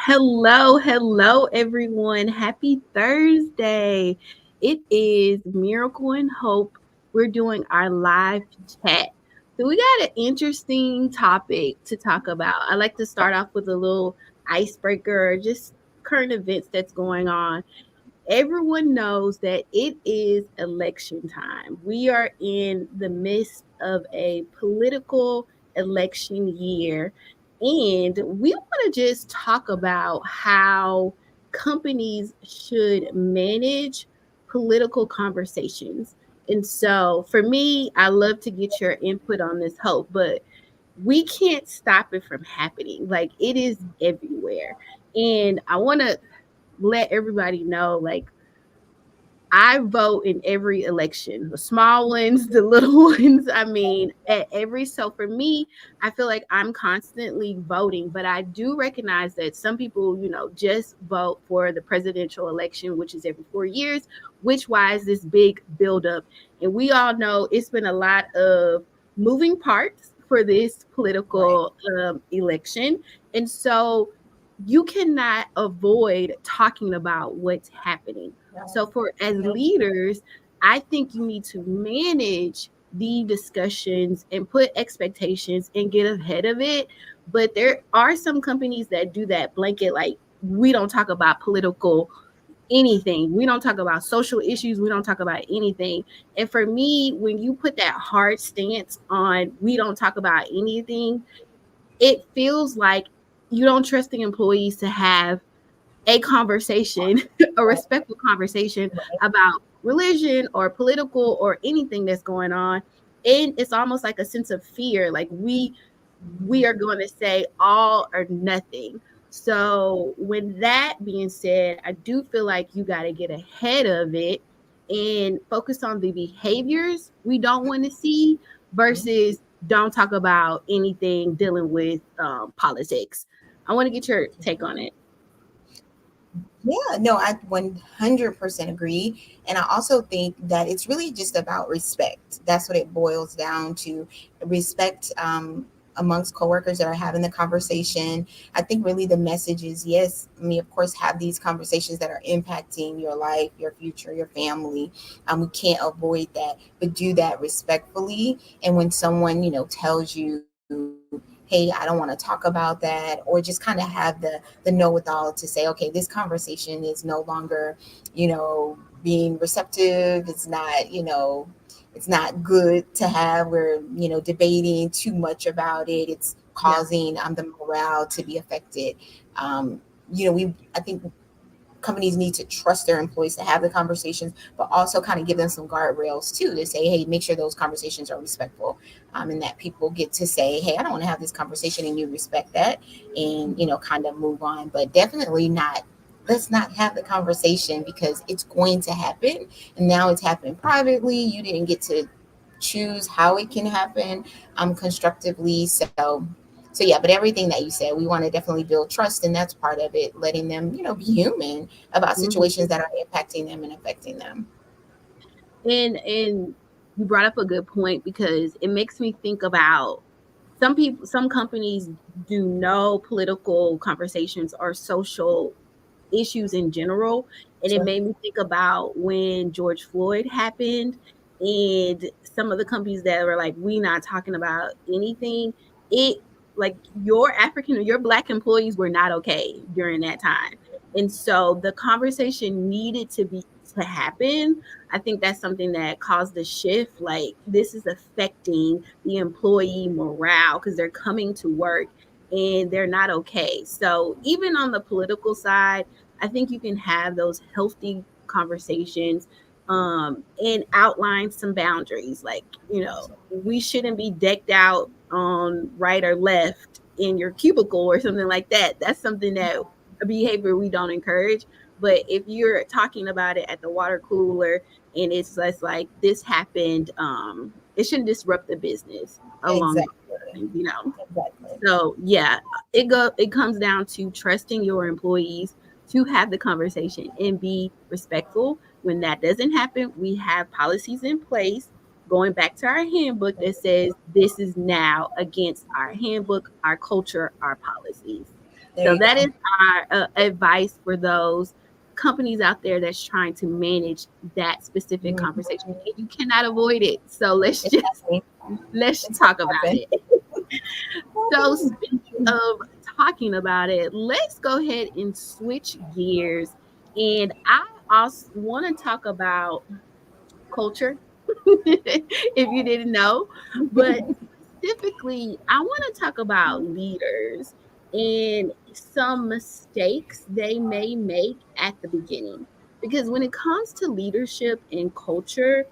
Hello, everyone. Happy Thursday. It is Miracle and Hope. We're doing our live chat. So, we got an interesting topic to talk about. I like to start off with a little icebreaker, just current events that's going on. Everyone knows that it is election time. We are in the midst of a political election year, and we want to just talk about how companies should manage political conversations. And so, for me, I love to get your input on this, Hope, but we can't stop it from happening. Like, it is everywhere. And I want to let everybody know, like, I vote in every election, the small ones, the little ones. I mean, at every, so for me, I feel like I'm constantly voting, but I do recognize that some people, just vote for the presidential election, which is every 4 years, which wise this big buildup. And we all know it's been a lot of moving parts for this Right. political election. And so you cannot avoid talking about what's happening. No. So for as No. leaders, I think you need to manage the discussions and put expectations and get ahead of it. But there are some companies that do that blanket, like, we don't talk about political anything. We don't talk about social issues. We don't talk about anything. And for me, when you put that hard stance on we don't talk about anything, it feels like you don't trust the employees to have a conversation, a Right. respectful conversation Right. about religion or political or anything that's going on. And it's almost like a sense of fear, like we are going to say all or nothing. So, with that being said, I do feel like you got to get ahead of it and focus on the behaviors we don't want to see Mhm. versus don't talk about anything dealing with politics. I want to get your take on it. Yeah, no, I 100% agree. And I also think that it's really just about respect. That's what it boils down to, respect amongst coworkers that are having the conversation. I think really the message is yes, I mean, of course, have these conversations that are impacting your life, your future, your family. We can't avoid that, but do that respectfully. And when someone, tells you, hey, I don't want to talk about that, or just kind of have the know-withal to say, okay, this conversation is no longer, being receptive. It's not, it's not good to have. We're, debating too much about it. It's Yeah. causing the morale to be affected. Um, I think companies need to trust their employees to have the conversations, but also kind of give them some guardrails too, to say, hey, make sure those conversations are respectful, and that people get to say, hey, I don't want to have this conversation, and you respect that, and kind of move on. But definitely not. Let's not have the conversation because it's going to happen, and now it's happening privately. You didn't get to choose how it can happen constructively. So yeah, but everything that you said, we want to definitely build trust, and that's part of it, letting them, be human about situations Mhm. that are impacting them and affecting them. And you brought up a good point because it makes me think about some companies do no political conversations or social issues in general. And it Sure. made me think about when George Floyd happened and some of the companies that were like, we not talking about anything. It like your black employees were not okay during that time. And so the conversation needed to happen. I think that's something that caused the shift. Like, this is affecting the employee morale because they're coming to work and they're not okay. So even on the political side, I think you can have those healthy conversations and outline some boundaries. Like, we shouldn't be decked out on right or left in your cubicle or something like that. That's something that a behavior we don't encourage. But if you're talking about it at the water cooler and it's just like this happened, it shouldn't disrupt the business along Exactly. the line. Exactly. So yeah, it comes down to trusting your employees to have the conversation and be respectful. When that doesn't happen, we have policies in place going back to our handbook that says this is now against our handbook, our culture, our policies. There So you that is go. our advice for those companies out there that's trying to manage that specific Mhm. conversation. And you cannot avoid it. So Exactly. let's It's talk gonna about happen. it. So speaking of talking about it, let's go ahead and switch gears. And I also want to talk about culture, if you didn't know. But specifically, I want to talk about leaders and some mistakes they may make at the beginning. Because when it comes to leadership and culture,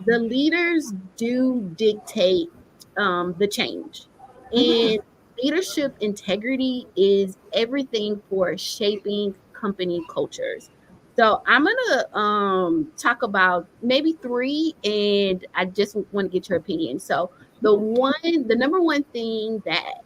the leaders do dictate the change. And leadership integrity is everything for shaping company cultures. So I'm gonna talk about maybe three, and I just want to get your opinion. So the number one thing that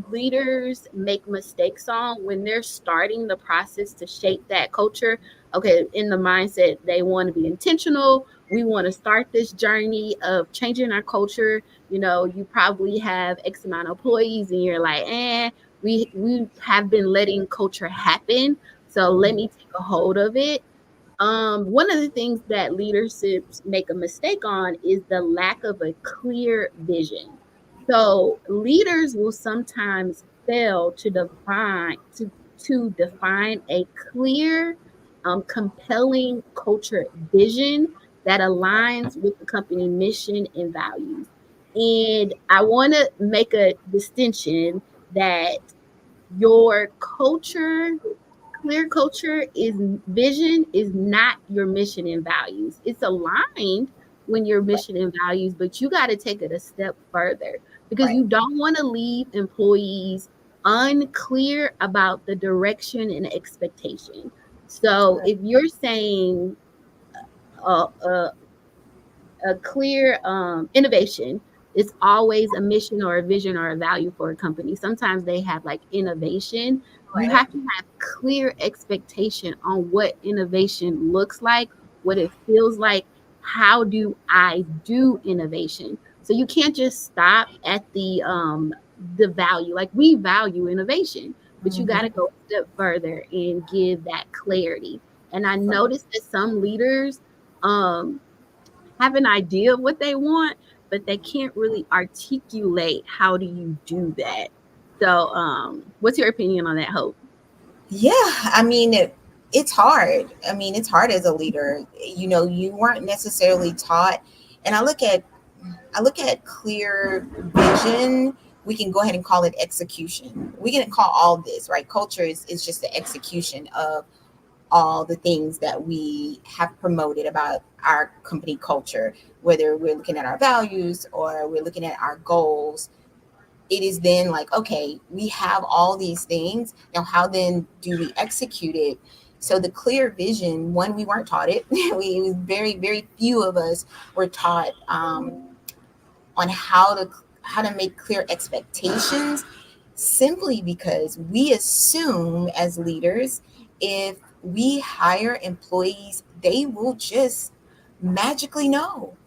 leaders make mistakes on when they're starting the process to shape that culture. Okay, in the mindset, they want to be intentional. We want to start this journey of changing our culture. You know, you probably have X amount of employees, and you're like, we have been letting culture happen. So let me take a hold of it. One of the things that leaderships make a mistake on is the lack of a clear vision. So leaders will sometimes fail to define a clear, compelling culture vision that aligns with the company mission and values. And I want to make a distinction that your culture clear culture is vision is not your mission and values. It's aligned when your Right. mission and values, but you got to take it a step further because Right. you don't want to leave employees unclear about the direction and expectation. So Right. if you're saying a clear innovation is always a mission or a vision or a value for a company. Sometimes they have like innovation. You Right. have to have clear expectation on what innovation looks like, what it feels like. How do I do innovation? So you can't just stop at the value. Like we value innovation, but you got to Mhm. go a step further and give that clarity. And I noticed that some leaders um have an idea of what they want, but they can't really articulate how do you do that. So, what's your opinion on that, Hope? Yeah, I mean, it's hard. I mean, it's hard as a leader. You know, you weren't necessarily taught. And I look at clear vision. We can go ahead and call it execution. We can call all this, right? Culture is just the execution of all the things that we have promoted about our company culture, whether we're looking at our values or we're looking at our goals. It is then like, okay, we have all these things. Now, how then do we execute it? So the clear vision, one, we weren't taught it. It was very few of us were taught on how to make clear expectations, simply because we assume as leaders, if we hire employees, they will just magically know.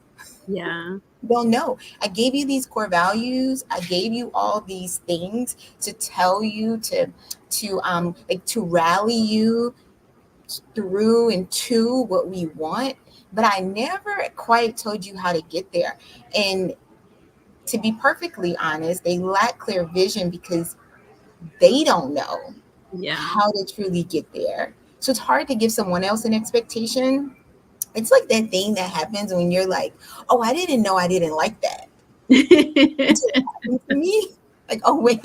Yeah, They'll know. I gave you these core values. I gave you all these things to tell you to like to rally you through and to what we want. But I never quite told you how to get there. And to be perfectly honest, they lack clear vision because they don't know yeah. how to truly get there. So it's hard to give someone else an expectation. It's like that thing that happens when you're like, oh, I didn't know I didn't like that until it happened to me. Like, oh wait,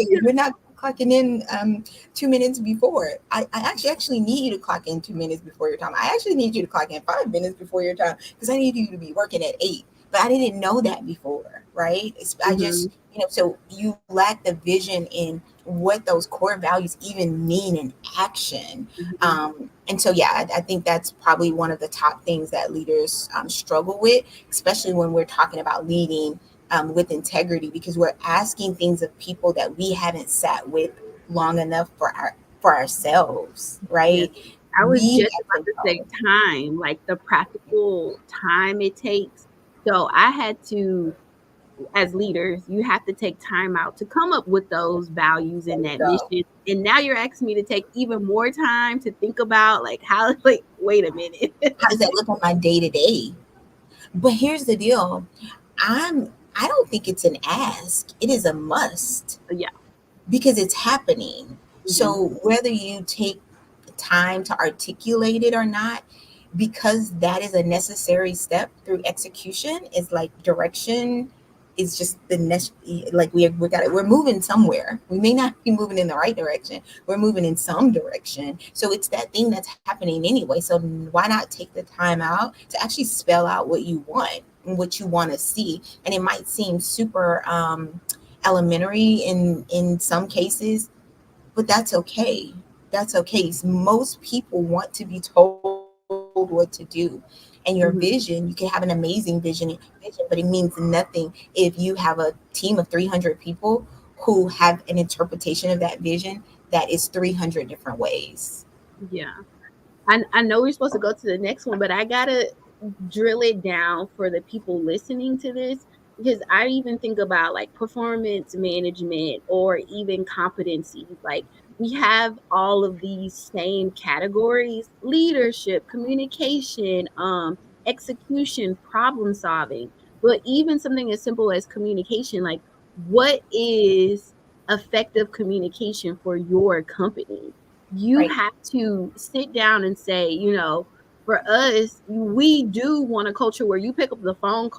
you're not clocking in 2 minutes before. I actually need you to clock in 2 minutes before your time. I actually need you to clock in 5 minutes before your time because I need you to be working at 8. But I didn't know that before, right? I Mhm, just, so you lack the vision in what those core values even mean in action. mhm. And so, yeah, I think that's probably one of the top things that leaders struggle with, especially when we're talking about leading with integrity, because we're asking things of people that we haven't sat with long enough for ourselves, Yeah. right? I was We just have about to to say know. time, like the practical time it takes. So I had to as leaders, you have to take time out to come up with those values There and you that go. mission. And now you're asking me to take even more time to think about like how, like, wait a minute. How does that look on my day to day? But here's the deal. I don't think it's an ask. It is a must Yeah. because it's happening. Hmm. So whether you take time to articulate it or not, because that is a necessary step through execution, is like direction is just the next, like we're moving somewhere. We may not be moving in the right direction. We're moving in some direction. So it's that thing that's happening anyway. So why not take the time out to actually spell out what you want and what you want to see? And it might seem super elementary in some cases, but that's okay. That's okay. Most people want to be told what to do. And your vision, you can have an amazing vision, but it means nothing if you have a team of 300 people who have an interpretation of that vision that is 300 different ways. Yeah. I know we're supposed to go to the next one, but I gotta drill it down for the people listening to this, because I even think about like performance management or even competencies. Like, we have all of these same categories: leadership, communication, execution, problem solving. But even something as simple as communication, like, what is effective communication for your company? You Right, have to sit down and say, for us, we do want a culture where you pick up the phone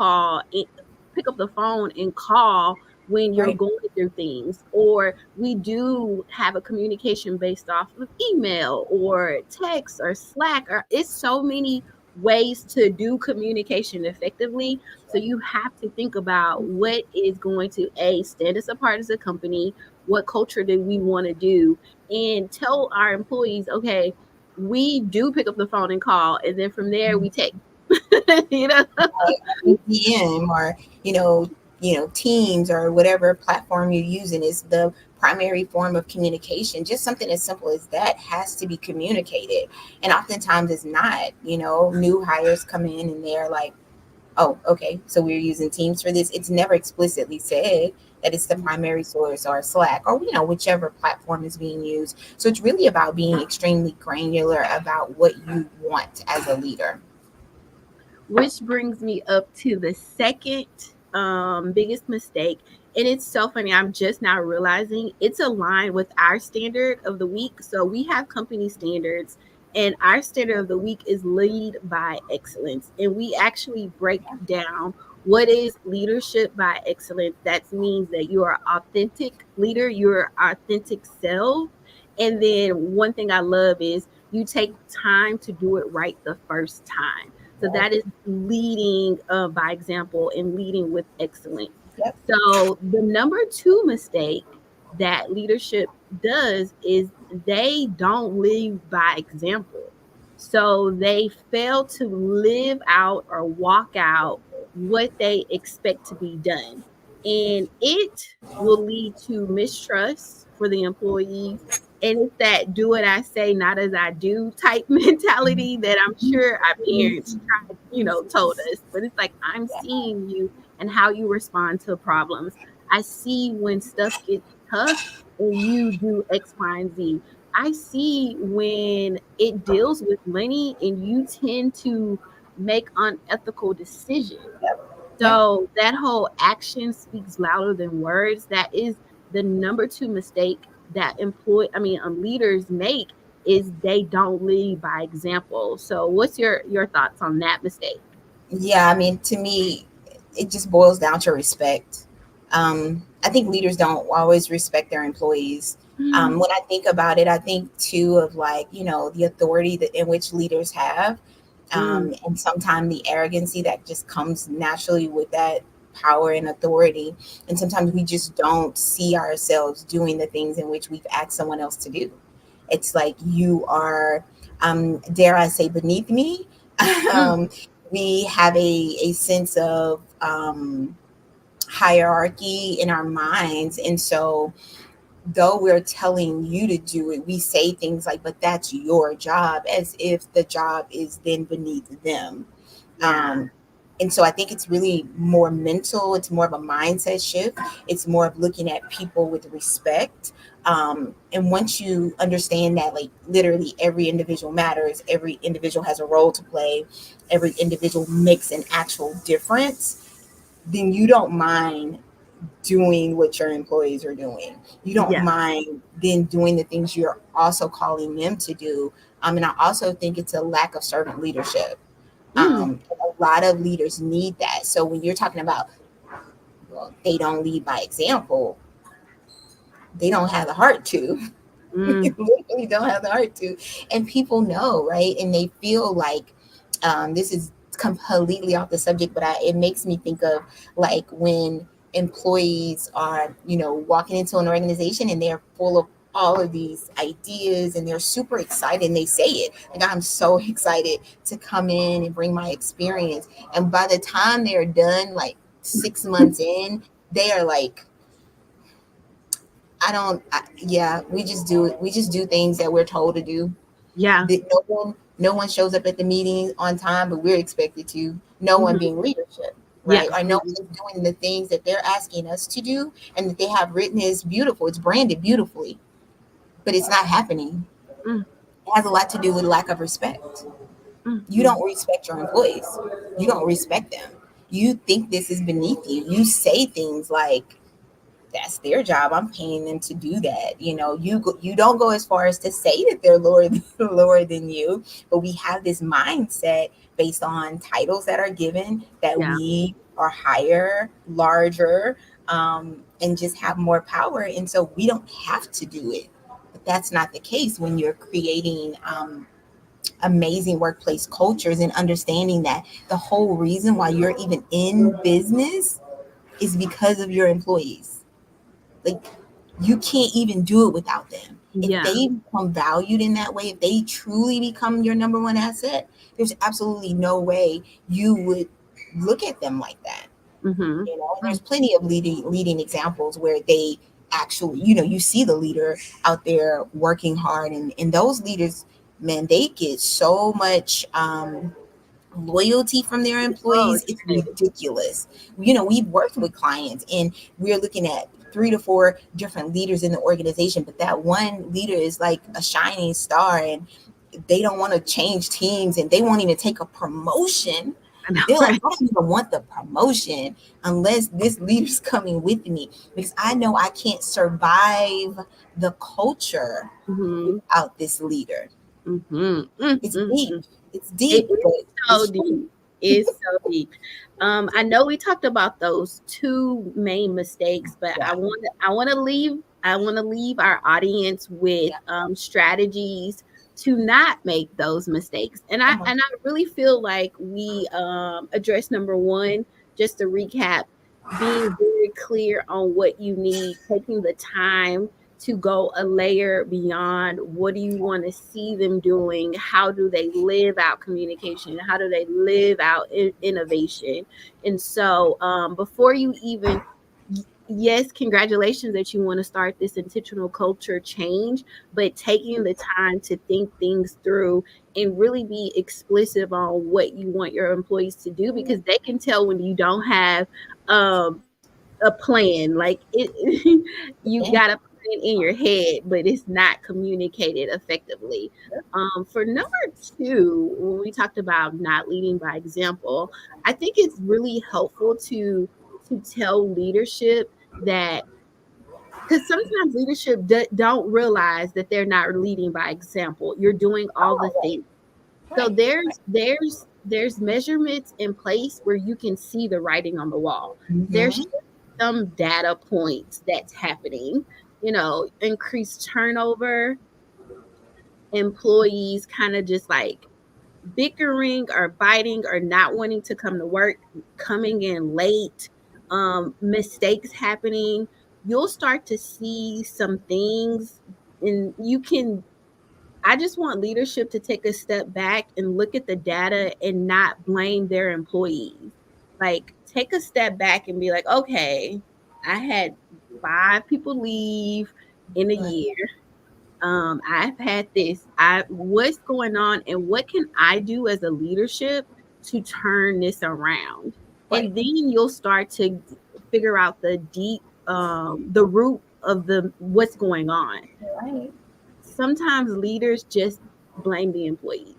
and call when you're right, going through things, or we do have a communication based off of email or text or Slack, or it's so many ways to do communication effectively. So you have to think about what is going to stand us apart as a company, what culture do we want to do, and tell our employees, okay, we do pick up the phone and call, and then from there we take. you know. PM, or Teams or whatever platform you're using is the primary form of communication. Just something as simple as that has to be communicated, and oftentimes it's not. New hires come in and they're like, oh, okay, so we're using Teams for this. It's never explicitly said that it's the primary source or Slack or whichever platform is being used. So it's really about being extremely granular about what you want as a leader. Which brings me up to the second biggest mistake. And it's so funny. I'm just now realizing it's aligned with our standard of the week. So we have company standards, and our standard of the week is lead by excellence. And we actually break down what is leadership by excellence. That means that you are authentic leader, you're authentic self. And then one thing I love is you take time to do it right the first time. So Right. that is leading by example and leading with excellence. Yep. So the number two mistake that leadership does is they don't lead by example. So they fail to live out or walk out what they expect to be done. And it will lead to mistrust for the employees. And it's that do what I say, not as I do type mentality that I'm sure our parents tried, told us. But it's like, I'm seeing you and how you respond to problems. I see when stuff gets tough and you do X, Y, and Z. I see when it deals with money and you tend to make unethical decisions. Yep. So that whole action speaks louder than words. That is the number two mistake that leaders make, is they don't lead by example. So what's your thoughts on that mistake? Yeah, I mean, to me, it just boils down to respect. I think leaders don't always respect their employees. Mm, When I think about it, I think too of, like, the authority that in which leaders have, mm, and sometimes the arrogancy that just comes naturally with that power and authority. And sometimes we just don't see ourselves doing the things in which we've asked someone else to do. It's like you are, dare I say, beneath me. mm. um, we have a sense of hierarchy in our minds. And so, though we're telling you to do it, we say things like, but that's your job, as if the job is then beneath them. Yeah. Um, And so I think it's really more mental. It's more of a mindset shift. It's more of looking at people with respect. And once you understand that, like, literally every individual matters, every individual has a role to play, every individual makes an actual difference, then you don't mind doing what your employees are doing. You don't Yeah. mind then doing the things you're also calling them to do. And I also think it's a lack of servant leadership. Mm, A lot of leaders need that. So when you're talking about, well, they don't lead by example, they don't have the heart to. mm, Literally don't have the heart to. And people know, right? And they feel like, this is completely off the subject, but it makes me think of, like, when employees are, walking into an organization and they're full of all of these ideas and they're super excited and they say it like, I'm so excited to come in and bring my experience. And by the time they're done, like 6 months in, they are like, yeah, we just do it. We just do things that we're told to do. yeah. No one shows up at the meeting on time, but we're expected to. No one Hmm. being leadership, Yeah. right? Or no one is doing the things that they're asking us to do and that they have written is beautiful. It's branded beautifully, but it's not happening. Mm, It has a lot to do with lack of respect. mm, You mm. don't respect your employees. You don't respect them. You think this is beneath you. You say things like, that's their job. I'm paying them to do that. You don't go as far as to say that they're lower lower than you, but we have this mindset based on titles that are given that Yeah. we are higher, larger, and just have more power, and so we don't have to do it. But that's not the case when you're creating amazing workplace cultures and understanding that the whole reason why you're even in business is because of your employees. Like, you can't even do it without them. If Yeah. they become valued in that way, if they truly become your number one asset, there's absolutely no way you would look at them like that. Mm-hmm. And there's Mm. plenty of leading examples where they actually, you see the leader out there working hard, and those leaders, man, they get so much loyalty from their Oh, employees. It's yes. ridiculous. We've worked with clients and we're looking at 3 to 4 different leaders in the organization, but that one leader is like a shining star, and they don't want to change teams and they won't even take a promotion. I know, They're like, I right? don't even want the promotion unless this leader's coming with me, because I know I can't survive the culture Mm-hmm. without this leader. Mm-hmm. Mm, It's mm, deep. mm. It's It deep, is but so it's deep. true. It's so deep. I know we talked about those two main mistakes, but Yeah. I want to leave our audience with Yeah. strategies to not make those mistakes. Come on. And I really feel like we address number one, just to recap, being very clear on what you need, taking the time to go a layer beyond what do you want to see them doing, how do they live out communication, how do they live out innovation. And so before you even, yes, congratulations that you want to start this intentional culture change, but taking the time to think things through and really be explicit on what you want your employees to do, because they can tell when you don't have um a plan. Like it, you Yeah. got a plan in your head, but it's not communicated effectively. For number two, when we talked about not leading by example, I think it's really helpful to tell leadership that, because sometimes leadership don't realize that they're not leading by example. You're doing all the Oh, right. things. So Right. there's measurements in place where you can see the writing on the wall. There's Mm-hmm. some data points that's happening, increased turnover, employees kind of just like bickering or biting or not wanting to come to work, coming in late, mistakes happening. You'll start to see some things, and I just want leadership to take a step back and look at the data and not blame their employees. Like, take a step back and be like, okay, I had 5 people leave in a Right. year. I've had this. What's going on, and what can I do as a leadership to turn this around. Right. And then you'll start to figure out the deep, the root of the what's going on. Right. Sometimes leaders just blame the employees.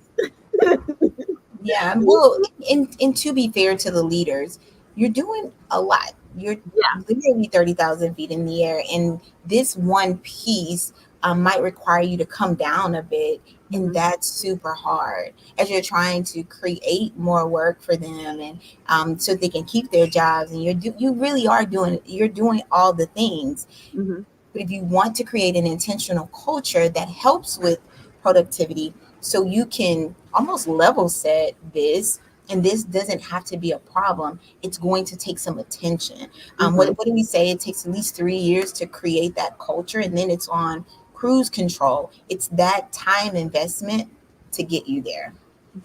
Yeah, well, and to be fair to the leaders, you're doing a lot. You're Yeah. literally 30,000 feet in the air, and this one piece might require you to come down a bit, and Hmm. that's super hard as you're trying to create more work for them, and so they can keep their jobs. And you really are doing all the things. Hmm. But if you want to create an intentional culture that helps with productivity, so you can almost level set this, and this doesn't have to be a problem. It's going to take some attention. Hmm. What do we say? It takes at least 3 years to create that culture, and then it's on cruise control. It's that time investment to get you there.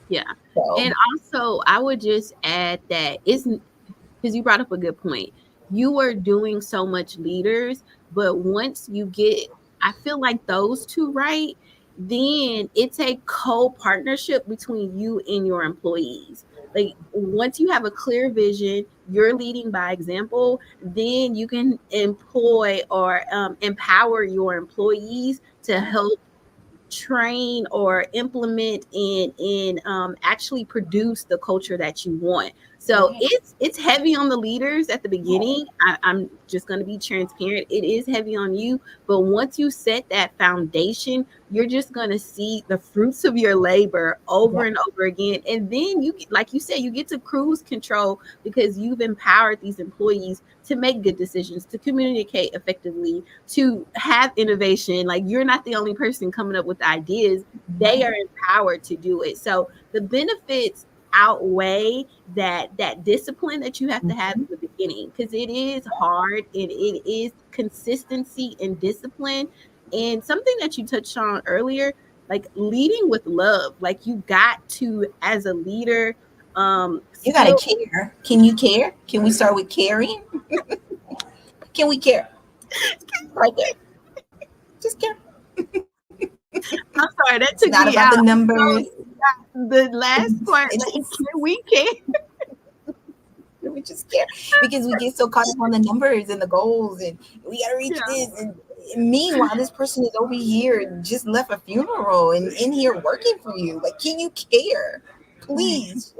Yeah. So, And also, I would just add that it's because you brought up a good point. You are doing so much leaders, but once you get, I feel like those two right, then it's a co-partnership between you and your employees. Like once you have a clear vision, you're leading by example, then you can employ or empower your employees to help train or implement and actually produce the culture that you want. So right, it's heavy on the leaders at the beginning. I'm just going to be transparent. It is heavy on you, but once you set that foundation, you're just going to see the fruits of your labor over right, and over again. And then like you said, you get to cruise control because you've empowered these employees to make good decisions, to communicate effectively, to have innovation. Like you're not the only person coming up with ideas. They right, are empowered to do it. So the benefits outweigh that discipline that you have to have mhm. in the beginning because it is hard and it is consistency and discipline. And something that you touched on earlier, like leading with love, like you got to as a leader You got to still. care. Can you care? Can we start with caring? Can we care? Right there. Just care. I'm sorry, that It's took not me about the out. numbers. So the last part, It's like, just can we care? we just care because we get so caught up on the numbers and the goals, and we got to reach Yeah. this. And meanwhile, this person is over here just left a funeral and in here working for you. Like, can you care? Please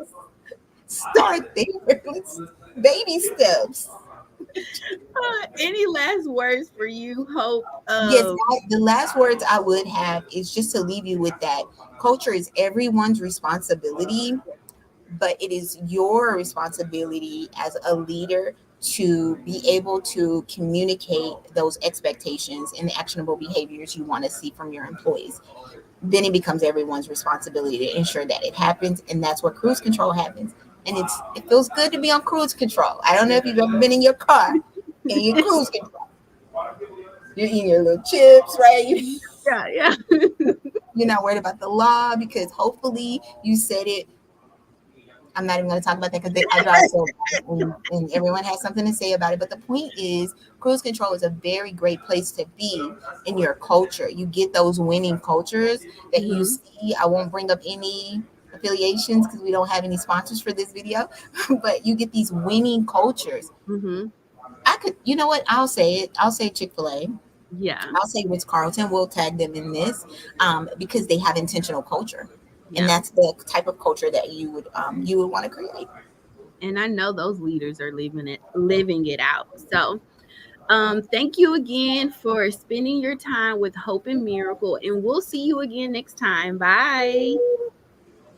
start there. Let's baby steps. Any last words for you, Hope? Yes, the last words I would have is just to leave you with that culture is everyone's responsibility, but it is your responsibility as a leader to be able to communicate those expectations and the actionable behaviors you want to see from your employees. Then it becomes everyone's responsibility to ensure that it happens, and that's where cruise control happens. And it feels good to be on cruise control. I don't know if you've ever been in your car and you cruise control. You're eating your little chips, right? Yeah, yeah. You're not worried about the law because hopefully you said it. I'm not even going to talk about that because I drive so and everyone has something to say about it. But the point is, cruise control is a very great place to be in your culture. You get those winning cultures that you Hmm. see. I won't bring up any affiliations because we don't have any sponsors for this video, but you get these winning cultures. Hmm. I could, you know what? I'll say it. I'll say Chick-fil-A. Yeah, I'll say Ritz Carlton. We'll tag them in this because they have intentional culture, and yeah. that's the type of culture that you would want to create. And I know those leaders are living it out. So thank you again for spending your time with Hope and Miracle, and we'll see you again next time. Bye.